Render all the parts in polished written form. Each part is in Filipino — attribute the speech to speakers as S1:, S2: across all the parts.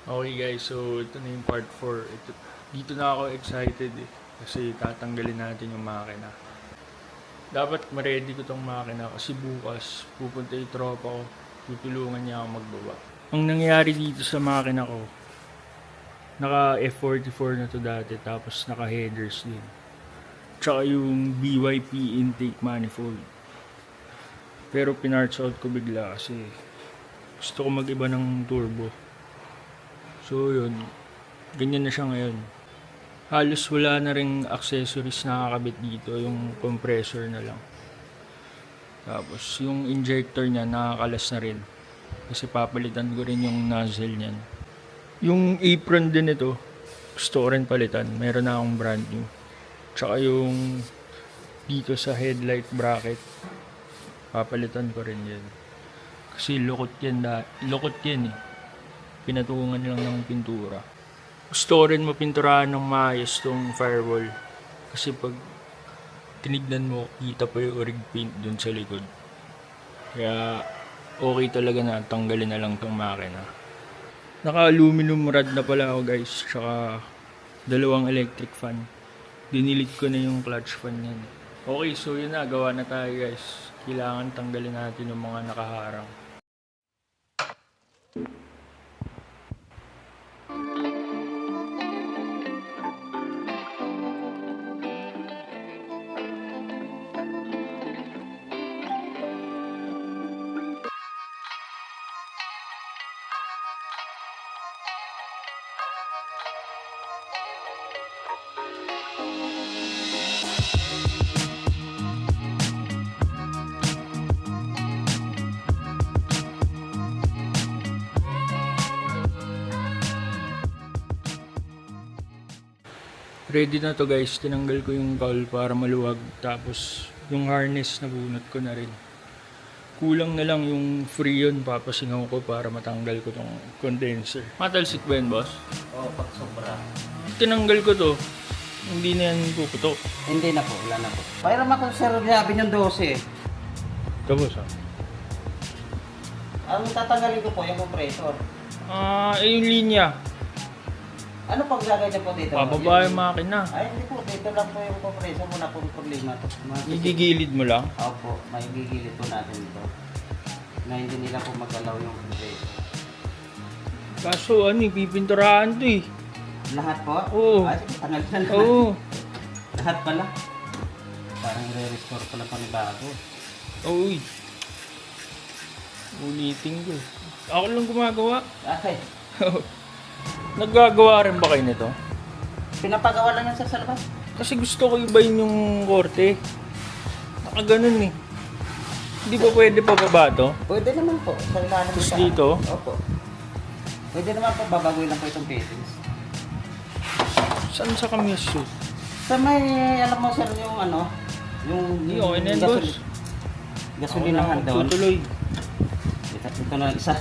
S1: Okay guys, so ito na yung part 4. Dito na ako excited kasi tatanggalin natin yung makina. Dapat ma-ready ko tong makina kasi bukas pupunta yung tropa ko. Tutulungan niya ako magbaba. Ang nangyari dito sa makina ko, naka F44 na to dati tapos naka headers din. Tsaka yung BYP intake manifold. Pero pinarts out ko bigla kasi gusto ko mag-iba ng turbo. So yun, ganyan na siya ngayon. Halos wala na ring accessories na kakabit dito, yung compressor na lang. Tapos yung injector niya nakakalas na rin. Kasi papalitan ko rin yung nozzle niyan. Yung apron din ito, gusto ko rin palitan. Meron na akong brand new. Tsaka yung dito sa headlight bracket, papalitan ko rin yan. Kasi lukot yan eh. Pinatungan lang ng pintura. Gusto ko rin mapinturahan ng maayos tong firewall. Kasi pag tinignan mo, kita pa yung orig paint dun sa likod. Kaya okay talaga na tanggalin na lang tong makina. Naka-aluminum rod na pala ako guys. Tsaka 2 electric fan. Dinilit ko na yung clutch fan yan. Okay, so yun na. Gawa na tayo guys. Kailangan tanggalin natin yung mga nakaharang. Ready na to guys, tinanggal ko yung cowl para maluwag, tapos yung harness na bunot ko na rin. Kulang na lang yung freon, papasingaw ko para matanggal ko tong condenser. Matalsik ba yun boss?
S2: Oo, pag sobra.
S1: Tinanggal ko to, hindi na yan puputok.
S2: Hindi na po, wala na po. Mayroon ako sir sabi yung 12.
S1: Ito boss
S2: Ang tatanggalin ko po yung compressor.
S1: yung linya,
S2: Ano pag lagay niyo po dito?
S1: pababa yung makina.
S2: Ay, hindi po. Dito lang po yung compressor. Wala pong problema.
S1: Igigilid mo lang.
S2: Opo, may gigilid po natin ito. Na hindi nila po magalaw yung compressor.
S1: Kaso pipinturahan to eh.
S2: Lahat po?
S1: Oo.
S2: Ay, sige, tanggal na naman.
S1: Oo.
S2: Lahat pala. Parang re-restore pala panibago.
S1: Uy. Ulitin ko. Ako lang gumagawa.
S2: Okay.
S1: Naggagawa rin ba kayo nito?
S2: Pinapagawa lang yan sir sa labas.
S1: Kasi gusto ko ibayin yung korte. Nakaganon eh. Hindi ba pwede pa baba to?
S2: Pwede naman po. Sa ilalim
S1: Tapos
S2: sa-
S1: dito?
S2: Opo. Pwede naman po. Babagoy lang po itong fittings.
S1: Saan sa kamyas yun?
S2: Sa may, alam mo sir, yung ano, yung
S1: Hindi, okay na yan, boss.
S2: Gasolinahan doon.
S1: Tutuloy.
S2: Ito na isa.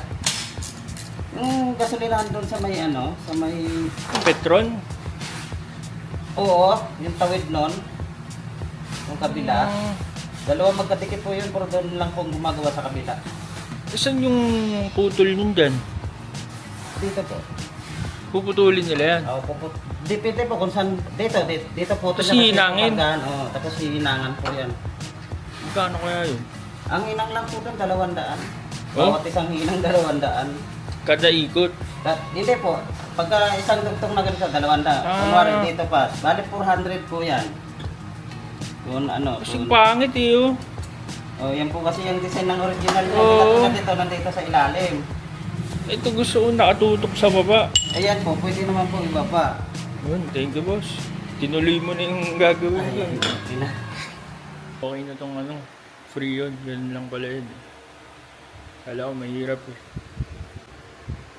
S2: Yung gasolinahan doon sa may ano, sa may...
S1: Petron?
S2: Oo, yung tawid nun. Yung kabila. Dalawa magkadikit po yun, pero doon lang po gumagawa sa kabila.
S1: Saan yung putol yun dyan?
S2: Dito po.
S1: Puputulin nila yan.
S2: Oo, depende po kung saan, dito po.
S1: Tapos hihinangin.
S2: Oo, tapos hihinangan po yan.
S1: Magkano kaya yun?
S2: Ang hinang lang po doon, 200.
S1: Oh?
S2: Bawat isang hinang 200.
S1: Kada ikot.
S2: Hindi po. Pagka isang dugtong na ganito, 200. Kunwari dito pa. Bali 400 po yan. Kung ano.
S1: Kasing pangit eh oh.
S2: Oh, yan po kasi yung design ng original niya.
S1: Oo.
S2: Nandito sa ilalim.
S1: Ito gusto ko nakatutok sa baba.
S2: Ayan po, pwede naman po ibaba.
S1: Yun, thank you boss. Tinuloy mo na yung gagawin ko.
S2: Ay, okay na.
S1: Okay na tong freon. Yan lang pala yun. Kala ko mahirap eh.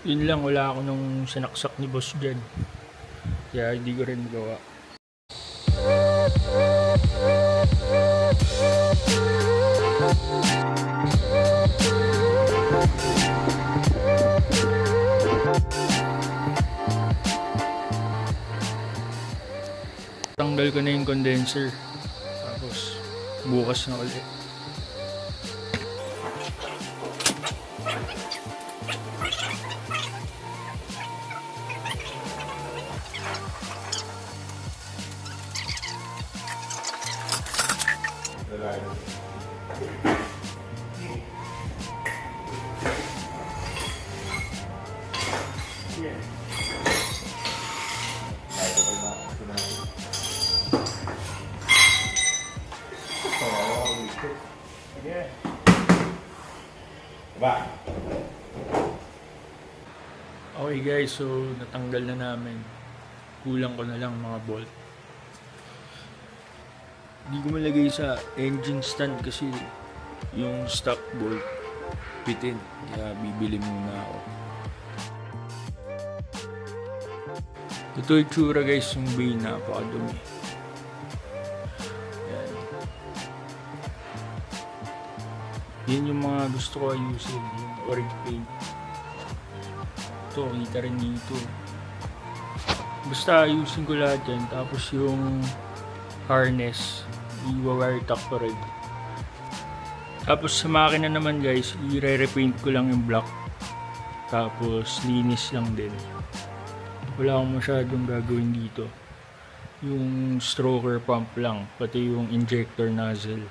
S1: Yun lang, wala ako nung sinaksak ni boss dyan. Kaya hindi ko rin gawa. Tanggal ko na yung condenser. Tapos bukas na ulit. Okay guys, so natanggal na namin. Kulang ko na lang mga bolt. Hindi ko malagay sa engine stand kasi yung stock bolt bitin. Kaya bibili muna ako. Ito yung tsura guys, yung bay napakadumi. Yan. Yan yung mga gusto ko ayusin, yung orange paint. Ito, kita rin dito. Basta ayusin ko lahat yan. Tapos yung harness, i-wire tack ko rin. Tapos sa makina naman guys, i-repaint ko lang yung block. Tapos linis lang din. Wala akong masyadong gagawin dito. Yung stroker pump lang, pati yung injector nozzle.